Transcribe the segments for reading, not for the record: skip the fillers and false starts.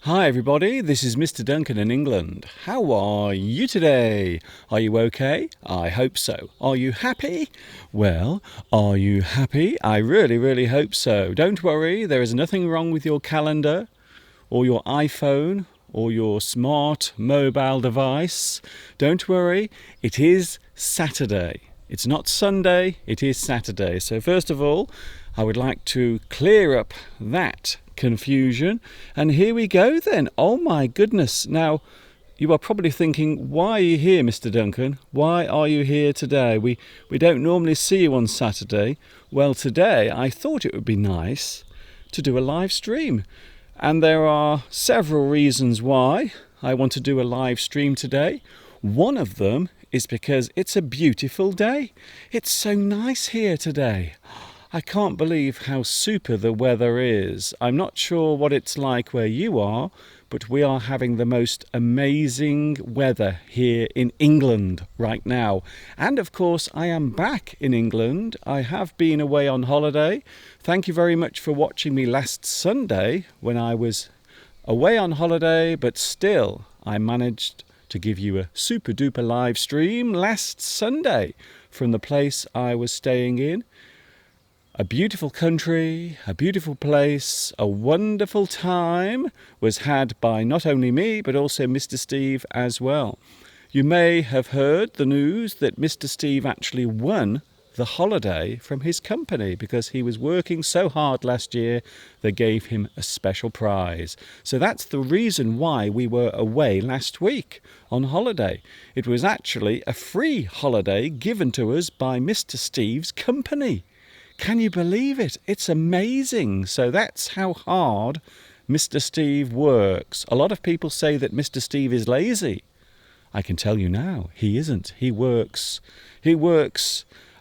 Hi everybody, this is Mr. Duncan in England. How are you today? Are you okay? I hope so. Are you happy? Well, are you happy? I really hope so. Don't worry, there is nothing wrong with your calendar or your iPhone or your smart mobile device. Don't worry, it is Saturday. It's not Sunday, it is Saturday. So first of all, I would like to clear up that confusion. And here we go then. Oh my goodness. Now, you are probably thinking, why are you here, Mr. Duncan? Why are you here today? We don't normally see you on Saturday. Well, today I thought it would be nice to do a live stream. And there are several reasons why I want to do a live stream today. One of them is because it's a beautiful day. It's so nice here today. I can't believe how super the weather is. I'm not sure what it's like where you are, but we are having the most amazing weather here in England right now. And of course, I am back in England. I have been away on holiday. Thank you very much for watching me last Sunday when I was away on holiday, but still I managed to give you a super duper live stream last Sunday from the place I was staying in. A beautiful country, a beautiful place, a wonderful time was had by not only me, but also Mr. Steve as well. You may have heard the news that Mr. Steve actually won the holiday from his company because he was working so hard last year, they gave him a special prize. So that's the reason why we were away last week on holiday. It was actually a free holiday given to us by Mr. Steve's company. Can you believe it? It's amazing. So that's how hard Mr. Steve works. A lot of people say that Mr. Steve is lazy. I can tell you now, he isn't. He works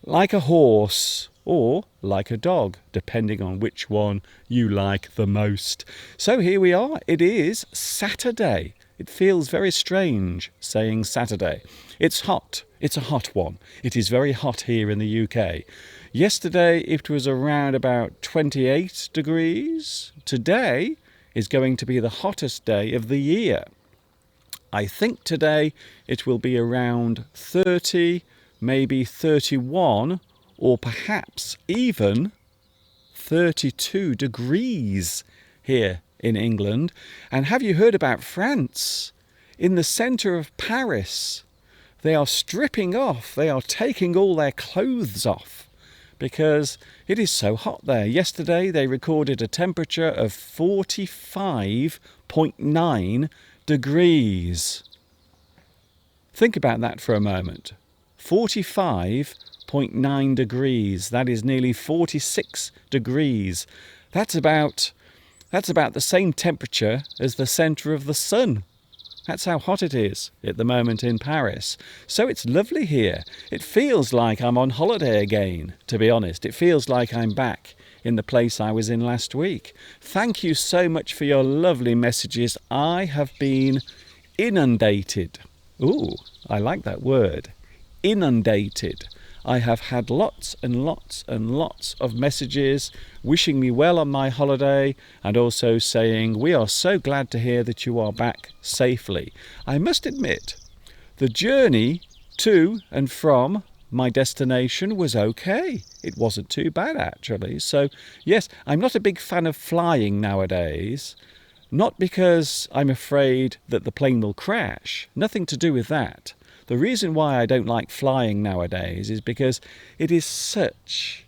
like a horse or like a dog, depending on which one you like the most. So here we are. It is Saturday. It feels very strange saying Saturday. It's hot. It's a hot one. It is very hot here in the UK. Yesterday it was around about 28 degrees. Today is going to be the hottest day of the year. I think today it will be around 30, maybe 31, or perhaps even 32 degrees here in England. And have you heard about France? In the centre of Paris, they are stripping off, they are taking all their clothes off because it is so hot there. Yesterday they recorded a temperature of 45.9 degrees. Think about that for a moment. 45.9 degrees. That is nearly 46 degrees. That's about the same temperature as the centre of the sun. That's how hot it is at the moment in Paris. So it's lovely here. It feels like I'm on holiday again, to be honest. It feels like I'm back in the place I was in last week. Thank you so much for your lovely messages. I have been inundated. Ooh, I like that word. Inundated. I have had lots and lots of messages wishing me well on my holiday and also saying, we are so glad to hear that you are back safely. I must admit, the journey to and from my destination was okay. It wasn't too bad, actually. So, yes, I'm not a big fan of flying nowadays. Not because I'm afraid that the plane will crash. Nothing to do with that. The reason why I don't like flying nowadays is because it is such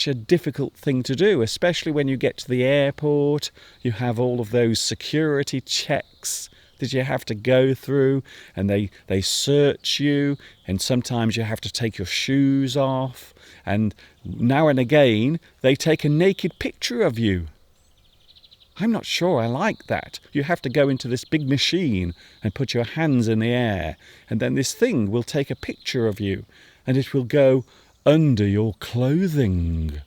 a difficult thing to do, especially when you get to the airport. You have all of those security checks that you have to go through, and they search you, and sometimes you have to take your shoes off, and now and again they take a naked picture of you. I'm not sure I like that. You have to go into this big machine and put your hands in the air, and then this thing will take a picture of you, and it will go under your clothing.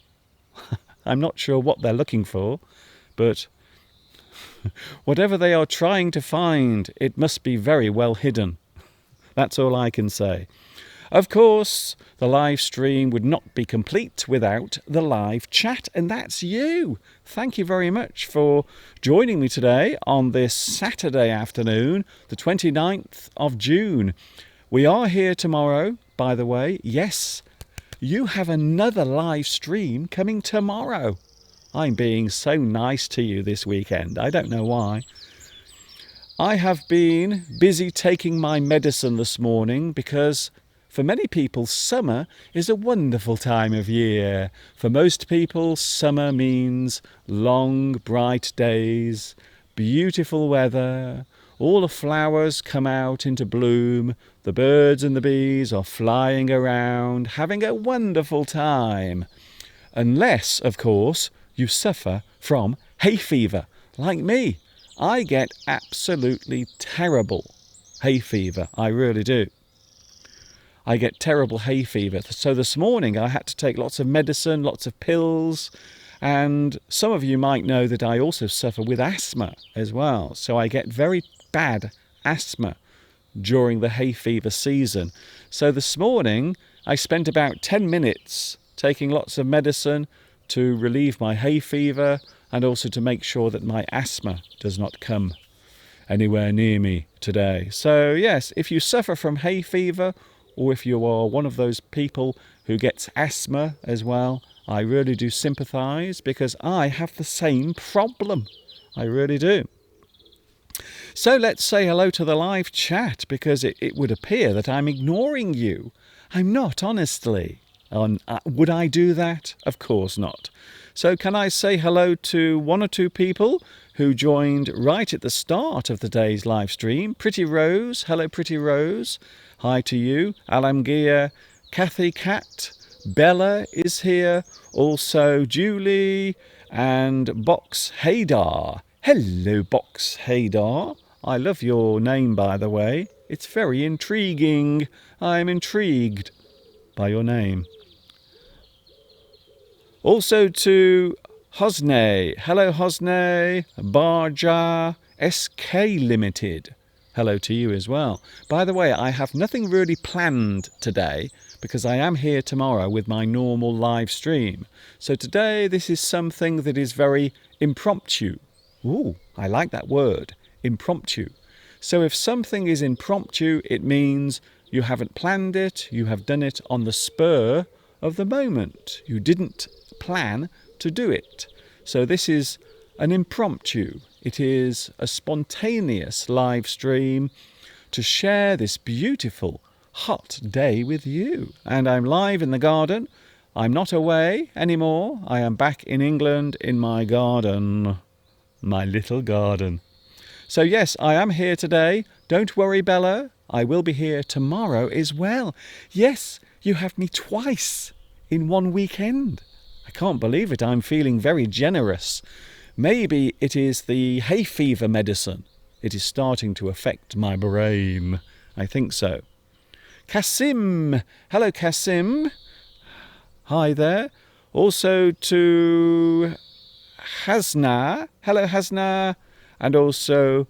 I'm not sure what they're looking for, but whatever they are trying to find, it must be very well hidden. That's all I can say. Of course, the live stream would not be complete without the live chat, and that's you. Thank you very much for joining me today on this Saturday afternoon, the 29th of June. We are here tomorrow, by the way. Yes, you have another live stream coming tomorrow. I'm being so nice to you this weekend. I don't know why. I have been busy taking my medicine this morning because for many people, summer is a wonderful time of year. For most people, summer means long, bright days, beautiful weather, all the flowers come out into bloom, the birds and the bees are flying around, having a wonderful time. Unless, of course, you suffer from hay fever, like me. I get absolutely terrible hay fever, I really do. I get terrible hay fever. So this morning I had to take lots of medicine, lots of pills, and some of you might know that I also suffer with asthma as well. So I get very bad asthma during the hay fever season. So this morning I spent about 10 minutes taking lots of medicine to relieve my hay fever and also to make sure that my asthma does not come anywhere near me today. So yes, if you suffer from hay fever, or if you are one of those people who gets asthma as well, I really do sympathise because I have the same problem. I really do. So let's say hello to the live chat because it would appear that I'm ignoring you. I'm not, honestly. Would I do that? Of course not. So can I say hello to one or two people who joined right at the start of the day's live stream? Pretty Rose. Hello, Pretty Rose. Hi to you. Alamgia, Kathy Cat, Bella is here. Also Julie and Box Haydar. Hello, Box Haydar. I love your name, by the way. It's very intriguing. I'm intrigued by your name. Also to Hosney. Hello, Hosney. Barja, SK Limited. Hello to you as well. By the way, I have nothing really planned today because I am here tomorrow with my normal live stream. So today this is something that is very impromptu. Ooh, I like that word, impromptu. So if something is impromptu, it means you haven't planned it, you have done it on the spur of the moment. You didn't plan to do it. So this is an impromptu. It is a spontaneous live stream to share this beautiful hot day with you. And I'm live in the garden. I'm not away anymore. I am back in England in my garden, my little garden. So yes, I am here today. Don't worry, Bella. I will be here tomorrow as well. Yes, you have me twice in one weekend. I can't believe it. I'm feeling very generous. Maybe it is the hay fever medicine. It is starting to affect my brain. I think so. Kasim. Hello, Kasim. Hi there. Also to Hasna. Hello, Hasna. And also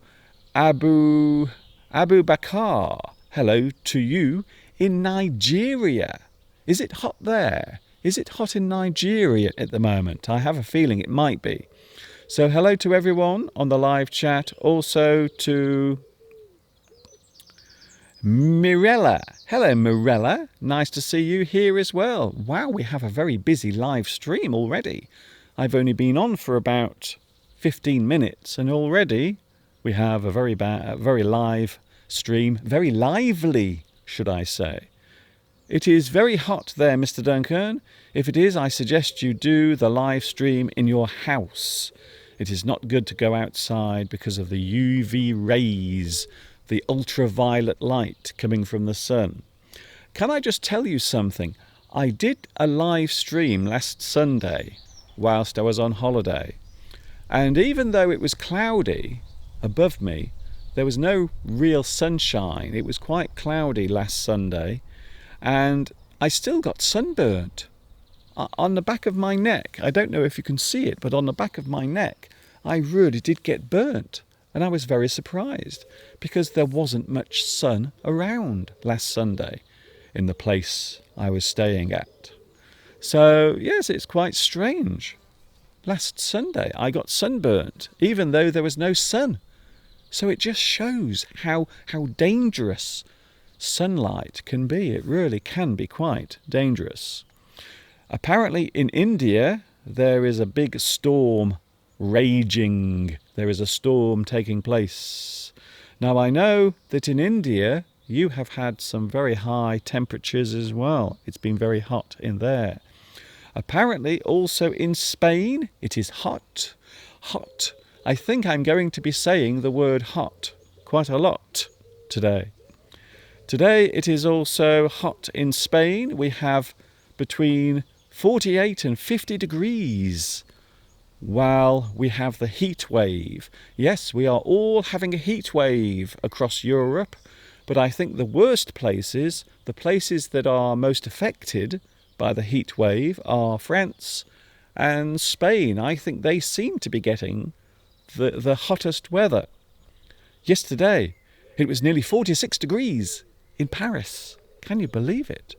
Abu Bakar. Hello to you in Nigeria. Is it hot there? Is it hot in Nigeria at the moment? I have a feeling it might be. So hello to everyone on the live chat. Also to Mirella. Hello, Mirella. Nice to see you here as well. Wow, we have a very busy live stream already. I've only been on for about 15 minutes and already we have a very live stream. Very lively, should I say. It is very hot there, Mr. Duncan. If it is, I suggest you do the live stream in your house. It is not good to go outside because of the UV rays, the ultraviolet light coming from the sun. Can I just tell you something? I did a live stream last Sunday whilst I was on holiday. And even though it was cloudy above me, there was no real sunshine. It was quite cloudy last Sunday. And I still got sunburnt on the back of my neck. I don't know if you can see it, but on the back of my neck, I really did get burnt. And I was very surprised because there wasn't much sun around last Sunday. in the place I was staying at. So, yes, it's quite strange. Last Sunday I got sunburnt, even though there was no sun. So it just shows how dangerous sunlight can be. It really can be quite dangerous. Apparently in India there is a big storm raging. There is a storm taking place. Now I know that in India you have had some very high temperatures as well. It's been very hot in there. Apparently also in Spain it is hot. Hot. I think I'm going to be saying the word hot quite a lot today. Today it is also hot in Spain. We have between 48 and 50 degrees while we have the heat wave. Yes, we are all having a heat wave across Europe, but I think the worst places, the places that are most affected by the heat wave, are France and Spain. I think they seem to be getting the hottest weather. Yesterday it was nearly 46 degrees in Paris. Can you believe it?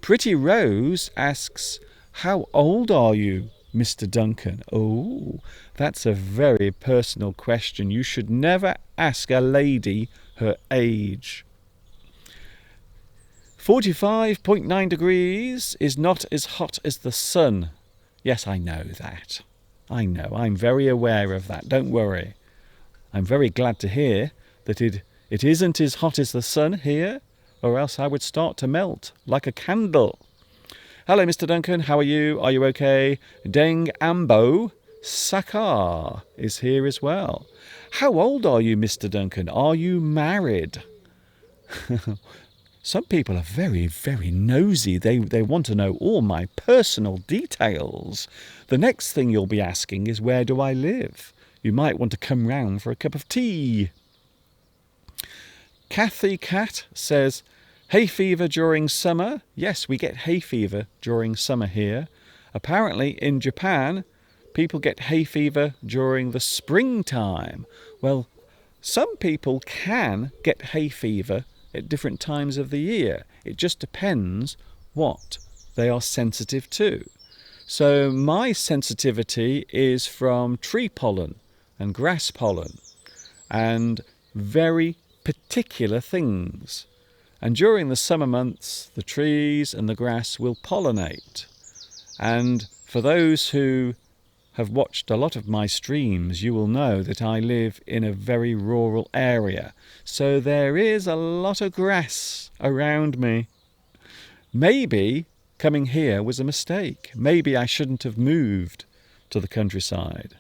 Pretty Rose asks, how old are you, Mr. Duncan? Oh, that's a very personal question. You should never ask a lady her age. 45.9 degrees is not as hot as the sun. Yes, I know that. I know. I'm very aware of that. Don't worry. I'm very glad to hear that it isn't as hot as the sun here, or else I would start to melt like a candle. Hello, Mr. Duncan. How are you? Are you okay? Deng Ambo Sakar is here as well. How old are you, Mr. Duncan? Are you married? Some people are very, very nosy. They want to know all my personal details. The next thing you'll be asking is, where do I live? You might want to come round for a cup of tea. Kathy Cat says, hay fever during summer? Yes, we get hay fever during summer here. Apparently in Japan, people get hay fever during the springtime. Well, some people can get hay fever at different times of the year. It just depends what they are sensitive to. So my sensitivity is from tree pollen and grass pollen and very particular things. And during the summer months, the trees and the grass will pollinate. And for those who have watched a lot of my streams, you will know that I live in a very rural area. So there is a lot of grass around me. Maybe coming here was a mistake. Maybe I shouldn't have moved to the countryside.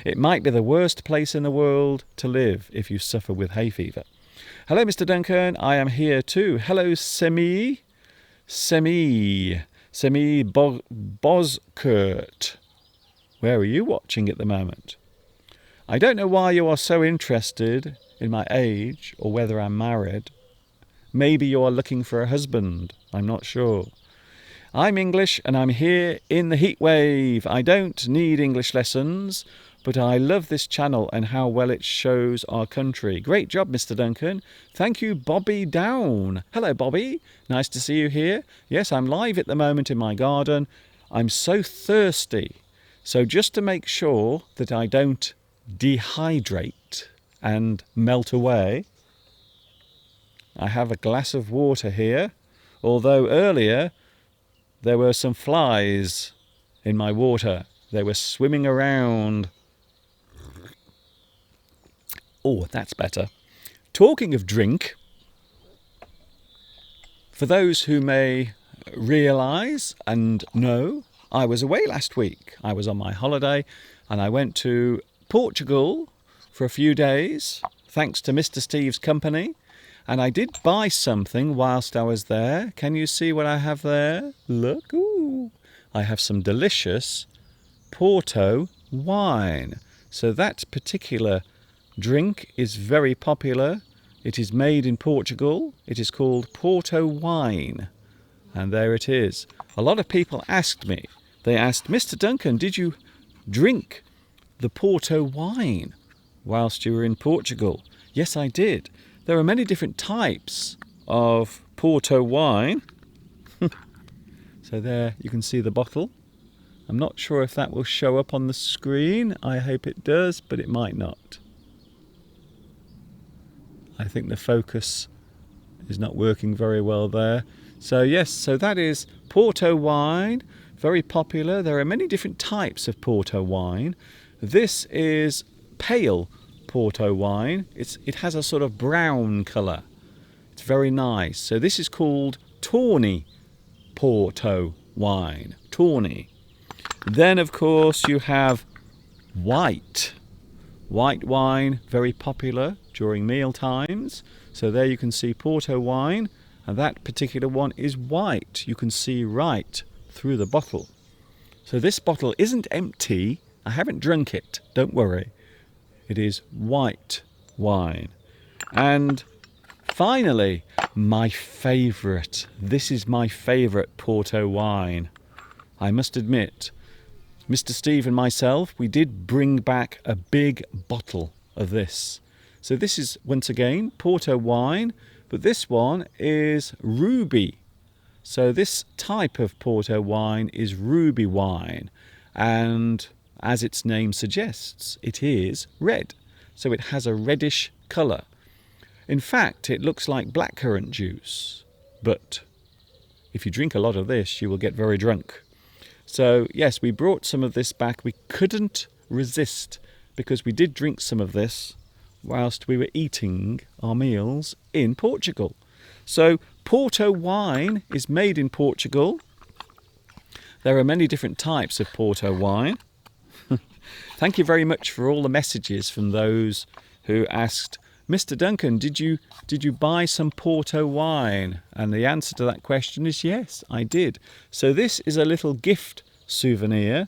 It might be the worst place in the world to live if you suffer with hay fever. Hello, Mr. Duncan. I am here too. Hello, Semi Boskurt. Where are you watching at the moment? I don't know why you are so interested in my age or whether I'm married. Maybe you are looking for a husband. I'm not sure. I'm English and I'm here in the heat wave. I don't need English lessons, but I love this channel and how well it shows our country. Great job, Mr. Duncan. Thank you, Bobby Down. Hello, Bobby. Nice to see you here. Yes, I'm live at the moment in my garden. I'm so thirsty. So just to make sure that I don't dehydrate and melt away, I have a glass of water here. Although earlier there were some flies in my water. They were swimming around. Oh, that's better. Talking of drink, for those who may realise and know, I was away last week. I was on my holiday and I went to Portugal for a few days, thanks to Mr. Steve's company. And I did buy something whilst I was there. Can you see what I have there? Look, ooh. I have some delicious Porto wine. So that particular drink is very popular. It is made in Portugal. It is called Porto wine. And there it is. A lot of people asked me, they asked, Mr. Duncan, did you drink the Porto wine whilst you were in Portugal? Yes, I did. There are many different types of Porto wine. So there you can see the bottle. I'm not sure if that will show up on the screen. I hope it does, but it might not. I think the focus is not working very well there. So yes, so that is Porto wine, very popular. There are many different types of Porto wine. This is pale Porto wine. It has a sort of brown colour. It's very nice. So this is called tawny Porto wine. Tawny. Then of course you have white wine, very popular during meal times. So there you can see Porto wine, and that particular one is white. You can see right through the bottle. So this bottle isn't empty. I haven't drunk it, don't worry. It is white wine. And finally, my favourite. This is my favourite Porto wine. I must admit, Mr. Steve and myself, we did bring back a big bottle of this. So this is, once again, Porto wine, but this one is ruby. So this type of Porto wine is ruby wine, and as its name suggests, it is red. So it has a reddish colour. In fact, it looks like blackcurrant juice, but if you drink a lot of this, you will get very drunk. So yes, we brought some of this back. We couldn't resist, because we did drink some of this whilst we were eating our meals in Portugal. So Porto wine is made in Portugal. There are many different types of Porto wine. Thank you very much for all the messages from those who asked, Mr. Duncan, did you buy some Porto wine? And the answer to that question is yes, I did. So this is a little gift souvenir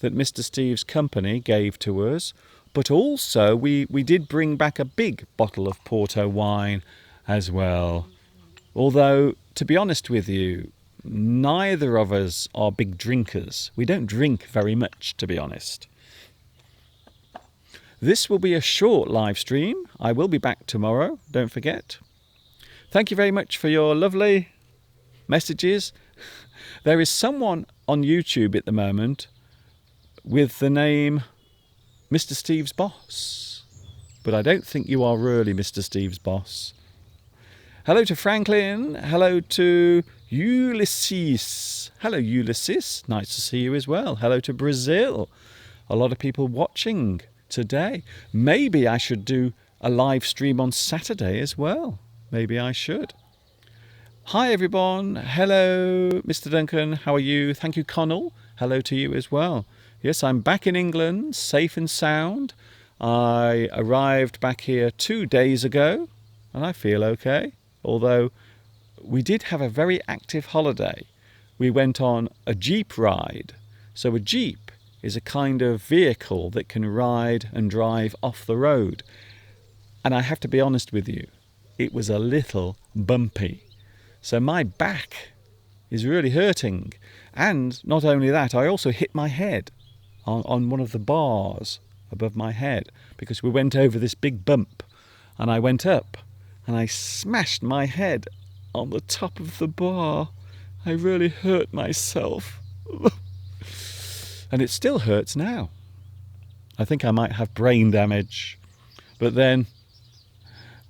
that Mr. Steve's company gave to us. But also we did bring back a big bottle of Porto wine as well. Although, to be honest with you, neither of us are big drinkers. We don't drink very much, to be honest. This will be a short live stream. I will be back tomorrow, don't forget. Thank you very much for your lovely messages. There is someone on YouTube at the moment with the name Mr. Steve's Boss. But I don't think you are really Mr. Steve's boss. Hello to Franklin. Hello to Ulysses. Hello, Ulysses. Nice to see you as well. Hello to Brazil. A lot of people watching today. Maybe I should do a live stream on Saturday as well. Maybe I should. Hi everyone. Hello, Mr. Duncan. How are you? Thank you, Connell. Hello to you as well. Yes, I'm back in England, safe and sound. I arrived back here 2 days ago, and I feel okay. Although we did have a very active holiday. We went on a Jeep ride. So a Jeep is a kind of vehicle that can ride and drive off the road. And I have to be honest with you, it was a little bumpy. So my back is really hurting. And not only that, I also hit my head on one of the bars above my head, because we went over this big bump, and I went up and I smashed my head on the top of the bar. I really hurt myself. And it still hurts now. I think I might have brain damage. But then,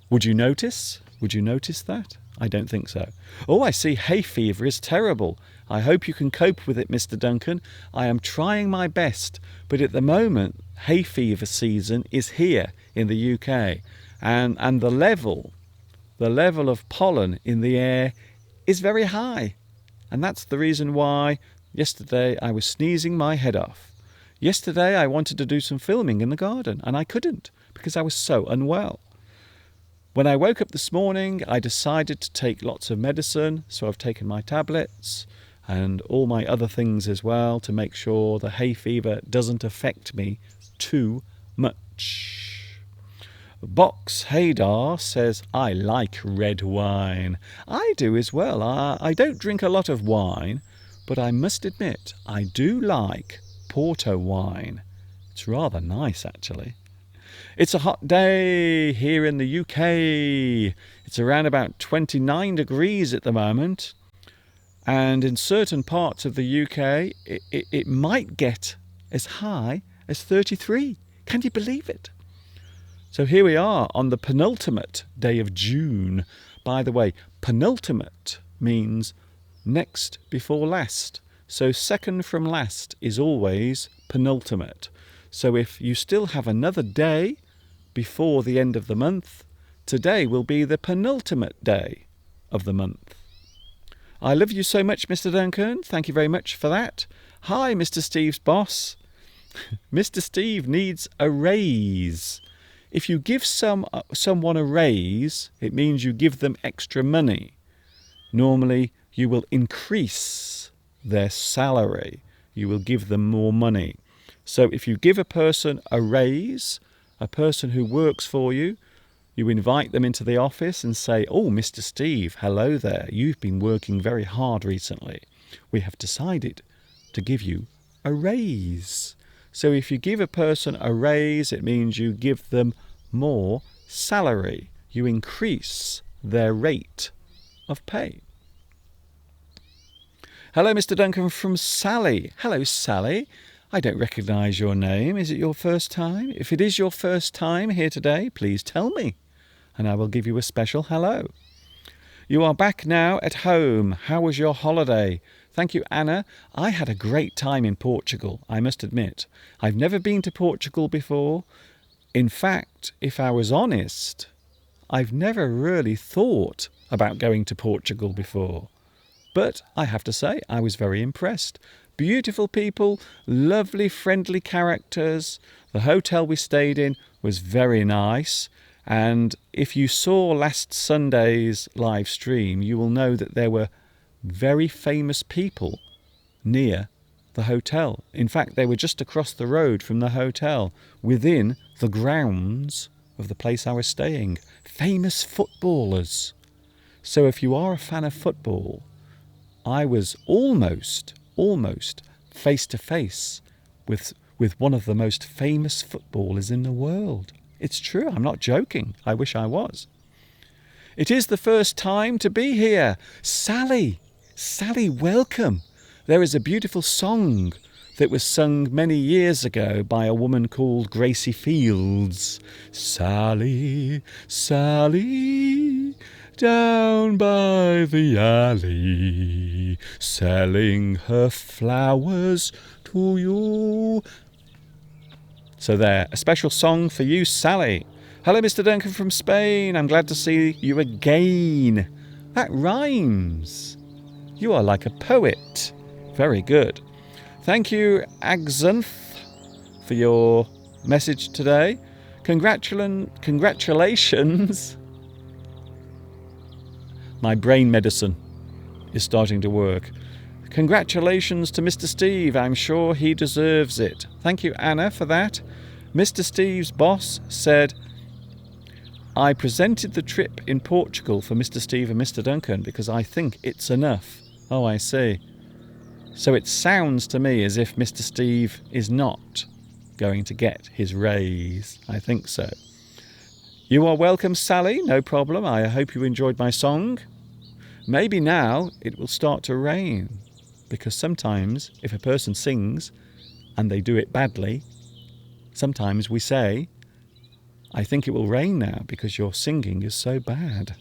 would you notice? Would you notice that? I don't think so. Oh, I see hay fever is terrible. I hope you can cope with it, Mr. Duncan. I am trying my best, but at the moment, hay fever season is here in the UK, and the level of pollen in the air is very high. And that's the reason why yesterday I was sneezing my head off. Yesterday I wanted to do some filming in the garden, and I couldn't because I was so unwell. When I woke up this morning, I decided to take lots of medicine, so I've taken my tablets and all my other things as well to make sure the hay fever doesn't affect me too much. Box Haydar says, I like red wine. I do as well. I don't drink a lot of wine, but I must admit I do like Porto wine. It's rather nice, actually. It's a hot day here in the UK. It's around about 29 degrees at the moment. And in certain parts of the UK, it might get as high as 33. Can you believe it? So here we are on the penultimate day of June. By the way, penultimate means next before last. So second from last is always penultimate. So if you still have another day before the end of the month, today will be the penultimate day of the month. I love you so much, Mr. Duncan. Thank you very much for that. Hi, Mr. Steve's boss. Mr. Steve needs a raise. If you give someone a raise, it means you give them extra money. Normally, you will increase their salary. You will give them more money. So if you give a person a raise, a person who works for you, you invite them into the office and say, "Oh, Mr. Steve, hello there. You've been working very hard recently. We have decided to give you a raise." So if you give a person a raise, it means you give them more salary. You increase their rate of pay. Hello, Mr. Duncan from Sally. Hello, Sally. I don't recognise your name. Is it your first time? If it is your first time here today, please tell me, and I will give you a special hello. You are back now at home. How was your holiday? Thank you, Anna. I had a great time in Portugal, I must admit. I've never been to Portugal before. In fact, if I was honest, I've never really thought about going to Portugal before. But I have to say, I was very impressed. Beautiful people, lovely, friendly characters. The hotel we stayed in was very nice. And if you saw last Sunday's live stream, you will know that there were very famous people near the hotel. In fact, they were just across the road from the hotel, within the grounds of the place I was staying. Famous footballers. So if you are a fan of football, I was almost face to face with one of the most famous footballers in the world. It's true, I'm not joking. I wish I was. It is the first time to be here. Sally, welcome. There is a beautiful song that was sung many years ago by a woman called Gracie Fields. Sally, Sally, down by the alley, selling her flowers to you. So there, a special song for you, Sally. Hello, Mr. Duncan from Spain. I'm glad to see you again. That rhymes. You are like a poet. Very good. Thank you, Agzanth, for your message today. Congratulations. My brain medicine is starting to work. Congratulations to Mr. Steve. I'm sure he deserves it. Thank you, Anna, for that. Mr. Steve's boss said, I presented the trip in Portugal for Mr. Steve and Mr. Duncan because I think it's enough. Oh, I see. So it sounds to me as if Mr. Steve is not going to get his raise. I think so. You are welcome, Sally. No problem. I hope you enjoyed my song. Maybe now it will start to rain, because sometimes if a person sings and they do it badly, sometimes we say, I think it will rain now because your singing is so bad.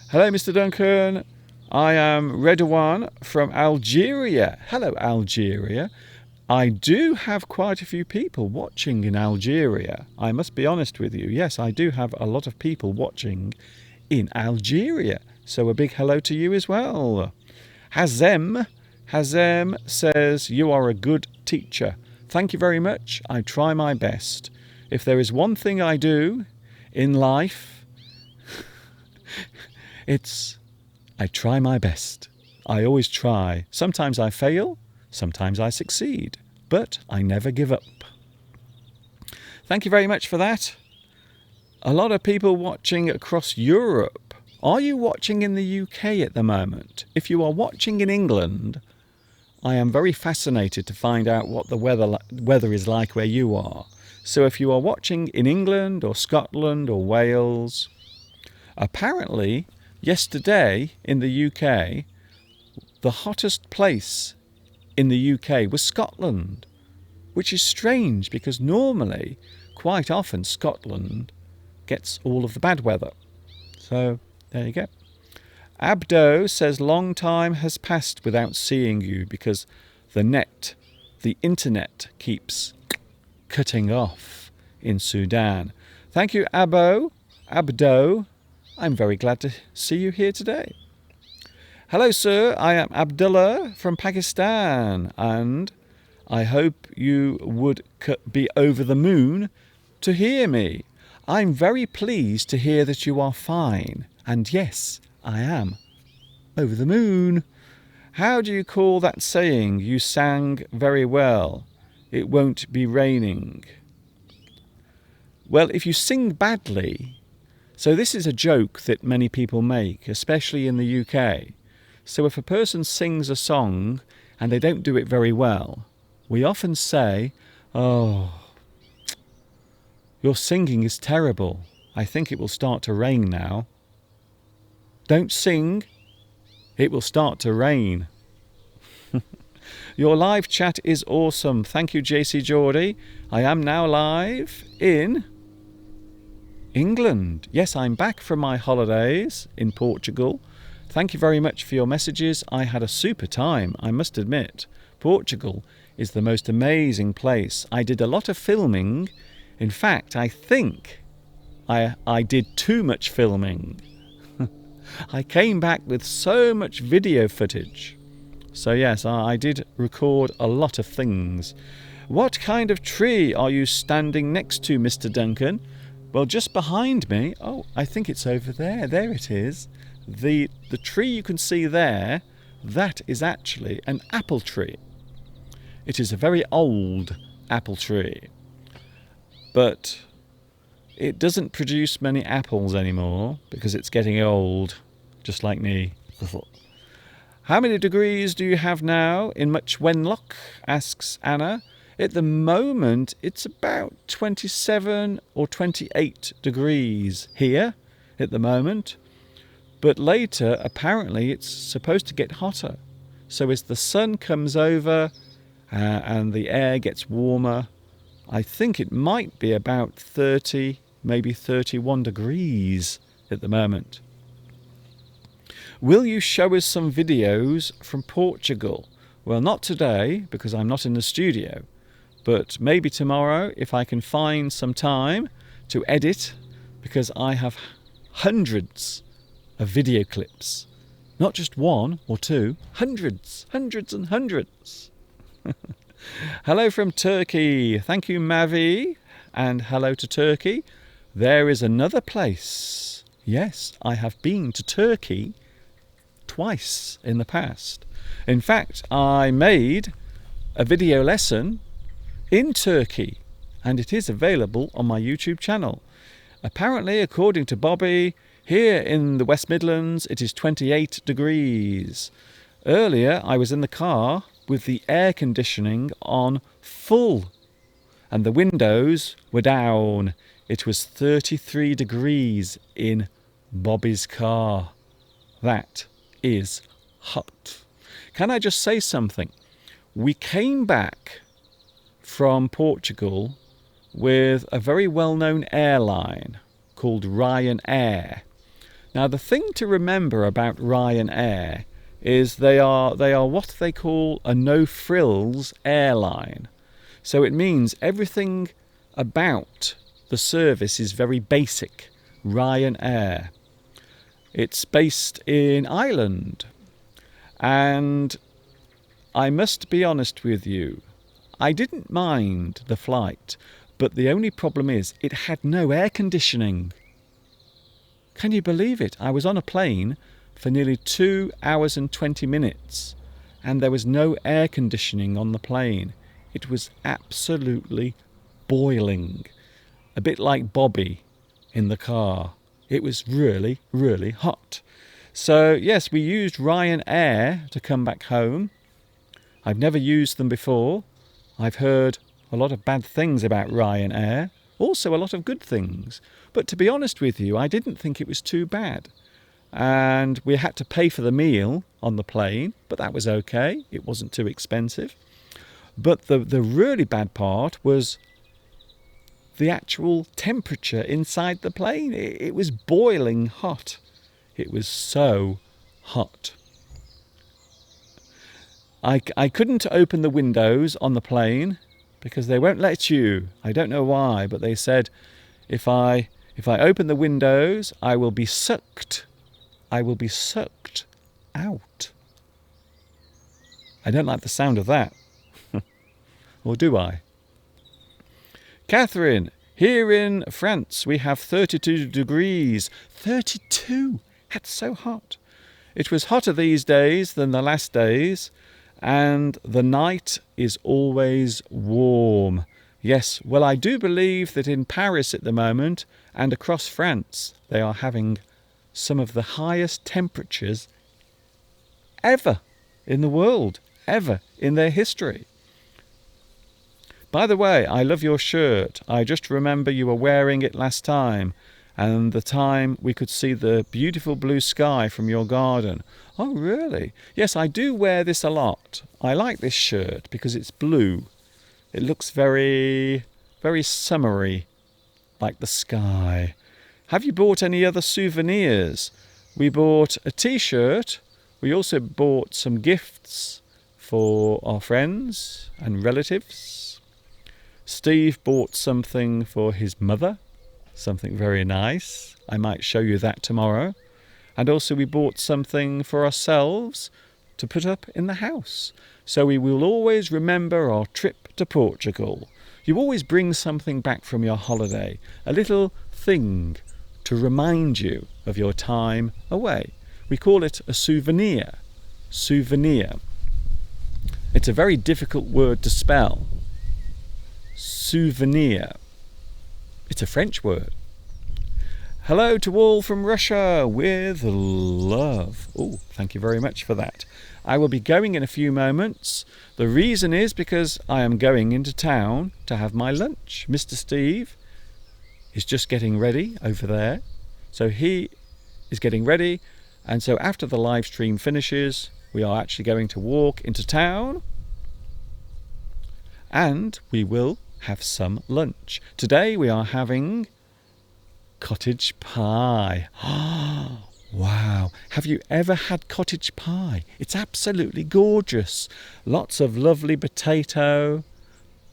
Hello, Mr. Duncan. I am Redouane from Algeria. Hello, Algeria. I do have quite a few people watching in Algeria. I must be honest with you. Yes, I do have a lot of people watching in Algeria. So a big hello to you as well. Hazem says, you are a good teacher. Thank you very much. I try my best. If there is one thing I do in life, it's I try my best. I always try. Sometimes I fail. Sometimes I succeed, but I never give up. Thank you very much for that. A lot of people watching across Europe. Are you watching in the UK at the moment? If you are watching in England, I am very fascinated to find out what the weather is like where you are. So if you are watching in England or Scotland or Wales, apparently yesterday in the UK, the hottest place in the UK was Scotland, which is strange because normally, quite often, Scotland gets all of the bad weather. So there you go. Abdo says, long time has passed without seeing you because the internet keeps cutting off in Sudan. Thank you, Abdo. I'm very glad to see you here today. Hello, sir. I am Abdullah from Pakistan, and I hope you would be over the moon to hear me. I'm very pleased to hear that you are fine, and yes, I am over the moon. How do you call that saying? You sang very well. It won't be raining. Well, if you sing badly, so this is a joke that many people make, especially in the UK. So if a person sings a song and they don't do it very well, we often say, oh, your singing is terrible. I think it will start to rain now. Don't sing. It will start to rain. Your live chat is awesome. Thank you, JC Geordie. I am now live in England. Yes, I'm back from my holidays in Portugal. Thank you very much for your messages. I had a super time, I must admit. Portugal is the most amazing place. I did a lot of filming. In fact, I think I did too much filming. I came back with so much video footage. So yes, I did record a lot of things. What kind of tree are you standing next to, Mr. Duncan? Well, just behind me. Oh, I think it's over there. There it is. The tree you can see there, that is actually an apple tree. It is a very old apple tree. But it doesn't produce many apples anymore because it's getting old, just like me. How many degrees do you have now in Much Wenlock? Asks Anna. At the moment, it's about 27 or 28 degrees here at the moment. But later, apparently, it's supposed to get hotter. So as the sun comes over and the air gets warmer, I think it might be about 30, maybe 31 degrees at the moment. Will you show us some videos from Portugal? Well, not today, because I'm not in the studio. But maybe tomorrow, if I can find some time to edit, because I have hundreds of video clips. Not just one or two, hundreds and hundreds. Hello from Turkey. Thank you, Mavi. And hello to Turkey. There is another place. Yes, I have been to Turkey twice in the past. In fact, I made a video lesson in Turkey, and it is available on my YouTube channel. Apparently, according to Bobby, here in the West Midlands, it is 28 degrees. Earlier, I was in the car with the air conditioning on full, and the windows were down. It was 33 degrees in Bobby's car. That is hot. Can I just say something? We came back from Portugal with a very well-known airline called Ryanair. Now, the thing to remember about Ryanair is they are what they call a no-frills airline. So it means everything about the service is very basic. Ryanair. It's based in Ireland. And I must be honest with you, I didn't mind the flight, but the only problem is it had no air conditioning. Can you believe it? I was on a plane for nearly 2 hours and 20 minutes, and there was no air conditioning on the plane. It was absolutely boiling, a bit like Bobby in the car. It was really, really hot. So yes, we used Ryanair to come back home. I've never used them before. I've heard a lot of bad things about Ryanair, also a lot of good things. But to be honest with you, I didn't think it was too bad. And we had to pay for the meal on the plane, but that was okay. It wasn't too expensive. But the really bad part was the actual temperature inside the plane. It was boiling hot. It was so hot. I couldn't open the windows on the plane because they won't let you. I don't know why, but they said if I open the windows, I will be sucked. I will be sucked out. I don't like the sound of that. Or do I? Catherine, here in France we have 32 degrees. 32? That's so hot. It was hotter these days than the last days, and the night is always warm. Yes, well, I do believe that in Paris at the moment and across France they are having some of the highest temperatures ever in the world, ever in their history. By the way, I love your shirt. I just remember you were wearing it last time, and the time we could see the beautiful blue sky from your garden. Oh, really? Yes, I do wear this a lot. I like this shirt because it's blue. It looks very, very summery, like the sky. Have you bought any other souvenirs? We bought a t-shirt. We also bought some gifts for our friends and relatives. Steve bought something for his mother, something very nice. I might show you that tomorrow. And also we bought something for ourselves to put up in the house. So we will always remember our trip to Portugal. You always bring something back from your holiday, a little thing to remind you of your time away. We call it a souvenir. Souvenir. It's a very difficult word to spell. Souvenir. It's a French word. Hello to all from Russia with love. Oh, thank you very much for that. I will be going in a few moments. The reason is because I am going into town to have my lunch. Mr. Steve is just getting ready over there. So he is getting ready. And so after the live stream finishes, we are actually going to walk into town and we will have some lunch. Today we are having cottage pie. Wow. Have you ever had cottage pie? It's absolutely gorgeous. Lots of lovely potato,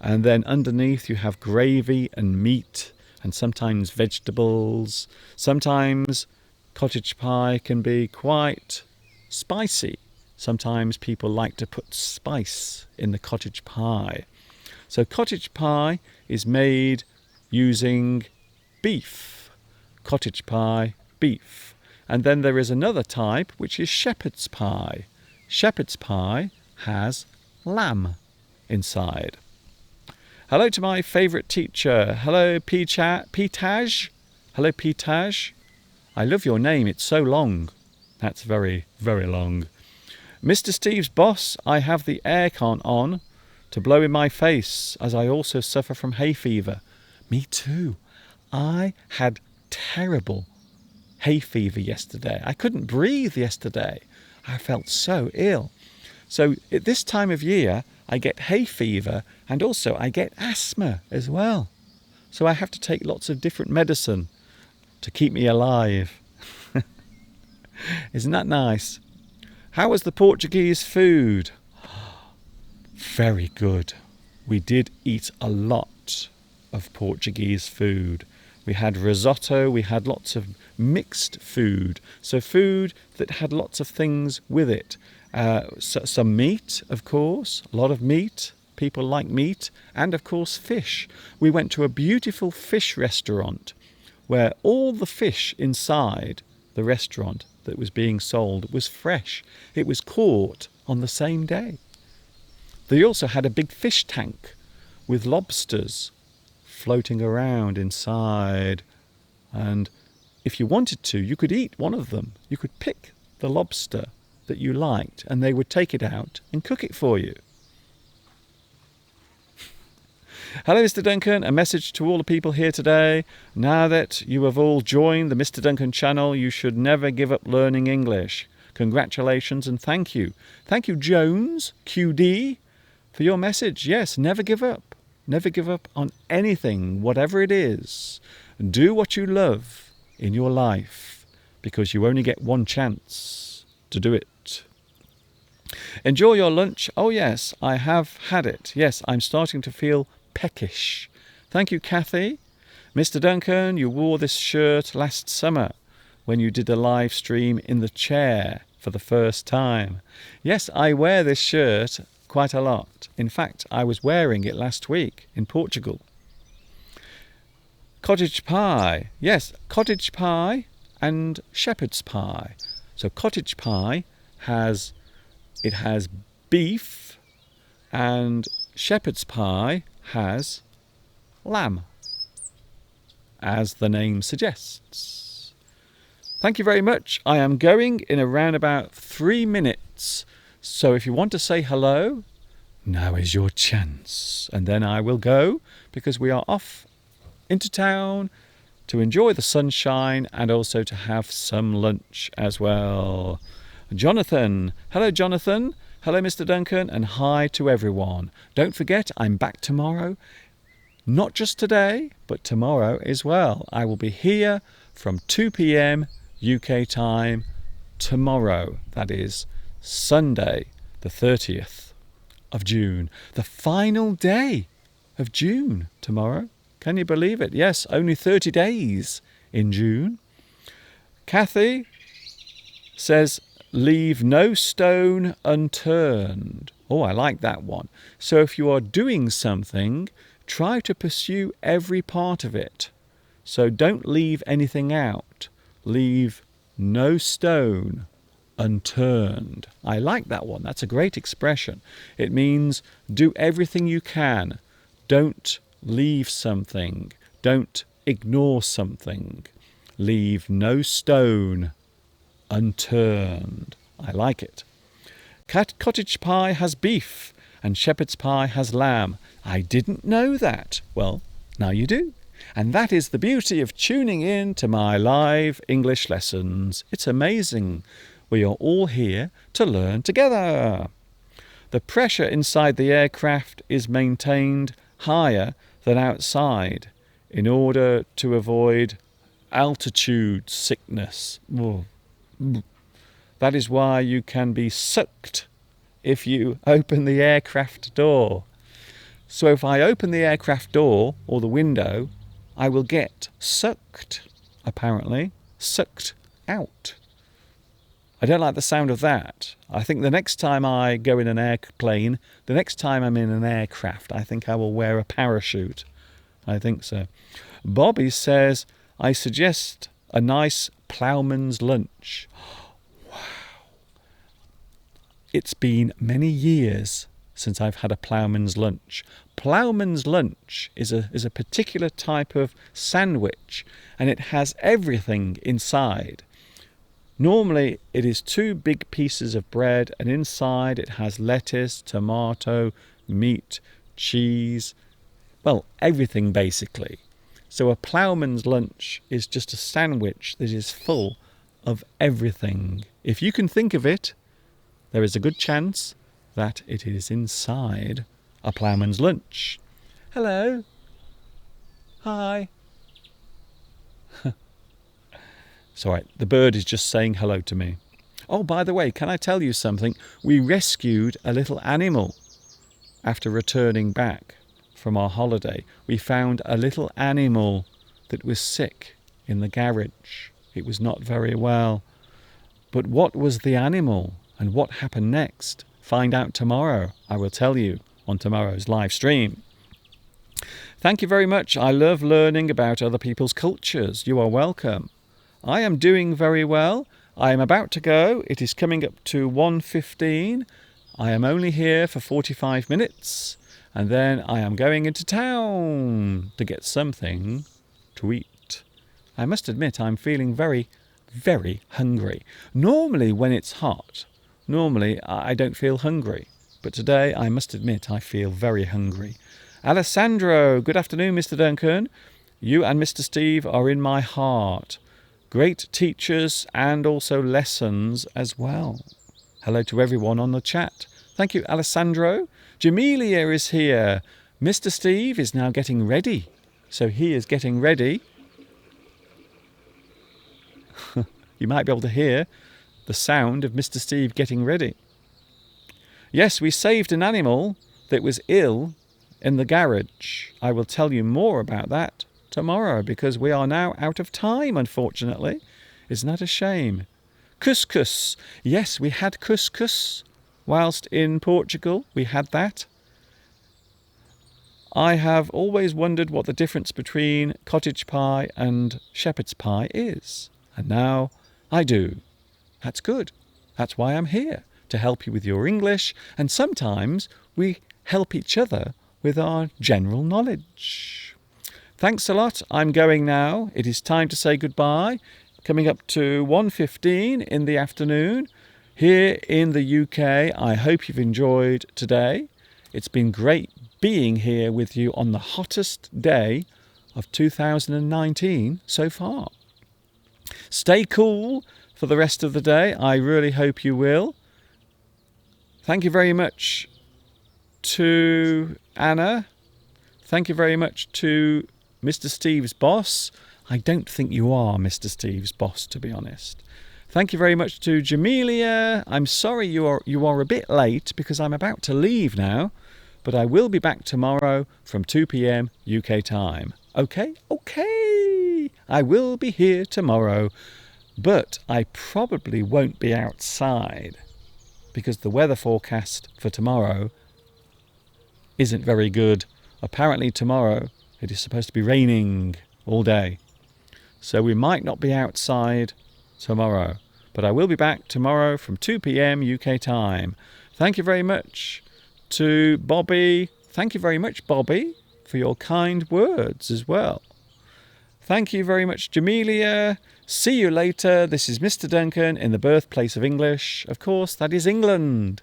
and then underneath you have gravy and meat and sometimes vegetables. Sometimes cottage pie can be quite spicy. Sometimes people like to put spice in the cottage pie. So cottage pie is made using beef. Cottage pie, beef. And then there is another type which is shepherd's pie. Shepherd's pie has lamb inside. Hello to my favourite teacher. Hello Pitaj. Hello Pitaj. I love your name, it's so long. That's very, very long. Mr. Steve's boss, I have the aircon on to blow in my face as I also suffer from hay fever. Me too. I had terrible hay fever yesterday. I couldn't breathe yesterday. I felt so ill. So at this time of year, I get hay fever and also I get asthma as well. So I have to take lots of different medicine to keep me alive. Isn't that nice? How was the Portuguese food? Very good. We did eat a lot of Portuguese food. We had risotto, we had lots of mixed food. So food that had lots of things with it. Some meat, of course, a lot of meat. People like meat. And of course fish. We went to a beautiful fish restaurant where all the fish inside the restaurant that was being sold was fresh. It was caught on the same day. They also had a big fish tank with lobsters floating around inside. And if you wanted to, you could eat one of them. You could pick the lobster that you liked and they would take it out and cook it for you. Hello, Mr. Duncan. A message to all the people here today. Now that you have all joined the Mr. Duncan channel, you should never give up learning English. Congratulations and thank you. Thank you, Jones, QD, for your message. Yes, never give up. Never give up on anything, whatever it is. Do what you love in your life, because you only get one chance to do it. Enjoy your lunch. Oh yes, I have had it. Yes, I'm starting to feel peckish. Thank you, Kathy. Mr. Duncan, you wore this shirt last summer when you did a live stream in the chair for the first time. Yes, I wear this shirt quite a lot. In fact, I was wearing it last week in Portugal. Cottage pie. Yes, cottage pie and shepherd's pie. So cottage pie has beef, and shepherd's pie has lamb, as the name suggests. Thank you very much. I am going in around about 3 minutes. So if you want to say hello, now is your chance. And then I will go, because we are off into town to enjoy the sunshine and also to have some lunch as well. Jonathan. Hello, Jonathan. Hello, Mr. Duncan, and hi to everyone. Don't forget, I'm back tomorrow. Not just today, but tomorrow as well. I will be here from 2 p.m. UK time tomorrow. That is Sunday, the 30th of June. The final day of June tomorrow. Can you believe it? Yes, only 30 days in June. Kathy says, leave no stone unturned. Oh, I like that one. So if you are doing something, try to pursue every part of it. So don't leave anything out. Leave no stone unturned. I like that one. That's a great expression. It means do everything you can. Don't leave something. Don't ignore something. Leave no stone unturned. I like it. Cottage pie has beef and shepherd's pie has lamb. I didn't know that. Well, now you do. And that is the beauty of tuning in to my live English lessons. It's amazing. We are all here to learn together. The pressure inside the aircraft is maintained higher than outside in order to avoid altitude sickness. That is why you can be sucked if you open the aircraft door. So if I open the aircraft door or the window, I will get sucked, apparently, sucked out. I don't like the sound of that. I think the next time I go in an airplane, the next time I'm in an aircraft, I think I will wear a parachute. I think so. Bobby says, I suggest a nice ploughman's lunch. Wow. It's been many years since I've had a ploughman's lunch. Ploughman's lunch is a particular type of sandwich, and it has everything inside. Normally it is 2 big pieces of bread, and inside it has lettuce, tomato, meat, cheese, well, everything basically. So a ploughman's lunch is just a sandwich that is full of everything. If you can think of it, there is a good chance that it is inside a ploughman's lunch. Hello. Hi. Sorry, the bird is just saying hello to me. Oh, by the way, can I tell you something? We rescued a little animal after returning back from our holiday. We found a little animal that was sick in the garage. It was not very well. But what was the animal and what happened next? Find out tomorrow. I will tell you on tomorrow's live stream. Thank you very much. I love learning about other people's cultures. You are welcome. I am doing very well. I am about to go. It is coming up to 1:15. I am only here for 45 minutes. And then I am going into town to get something to eat. I must admit I'm feeling very, very hungry. Normally when it's hot, I don't feel hungry. But today I must admit I feel very hungry. Alessandro, good afternoon, Mr. Duncan. You and Mr. Steve are in my heart. Great teachers and also lessons as well. Hello to everyone on the chat. Thank you, Alessandro. Jamelia is here. Mr. Steve is now getting ready. So he is getting ready. You might be able to hear the sound of Mr. Steve getting ready. Yes, we saved an animal that was ill in the garage. I will tell you more about that tomorrow because we are now out of time, unfortunately. Isn't that a shame? Couscous. Yes, we had couscous whilst in Portugal. We had that. I have always wondered what the difference between cottage pie and shepherd's pie is. And now I do. That's good. That's why I'm here, to help you with your English. And sometimes we help each other with our general knowledge. Thanks a lot. I'm going now. It is time to say goodbye. Coming up to 1:15 in the afternoon here in the UK. I hope you've enjoyed today. It's been great being here with you on the hottest day of 2019 so far. Stay cool for the rest of the day. I really hope you will. Thank you very much to Anna. Thank you very much to Mr. Steve's boss. I don't think you are Mr. Steve's boss, to be honest. Thank you very much to Jamelia. I'm sorry you are a bit late because I'm about to leave now, but I will be back tomorrow from 2 p.m. UK time. Okay? Okay. I will be here tomorrow, but I probably won't be outside because the weather forecast for tomorrow isn't very good. Apparently tomorrow it is supposed to be raining all day. So we might not be outside tomorrow. But I will be back tomorrow from 2 p.m. UK time. Thank you very much to Bobby. Thank you very much, Bobby, for your kind words as well. Thank you very much, Jamelia. See you later. This is Mr. Duncan in the birthplace of English. Of course, that is England.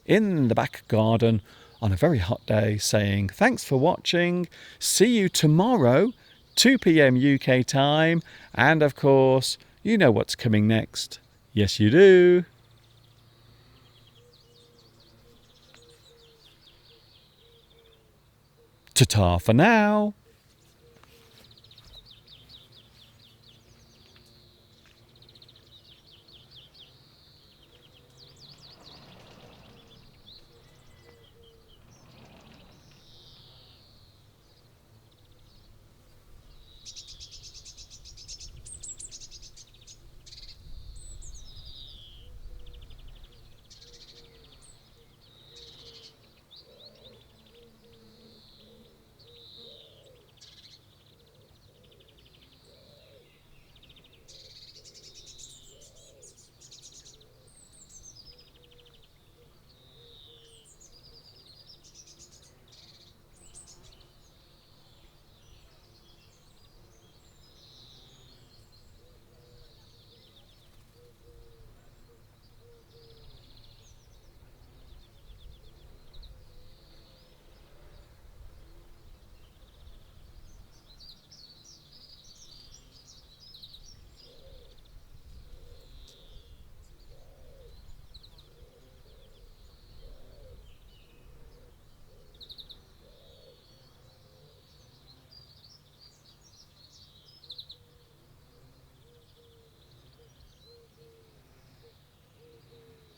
In the back garden on a very hot day saying thanks for watching. See you tomorrow, 2 p.m. UK time. And of course, you know what's coming next. Yes, you do. Ta-ta for now.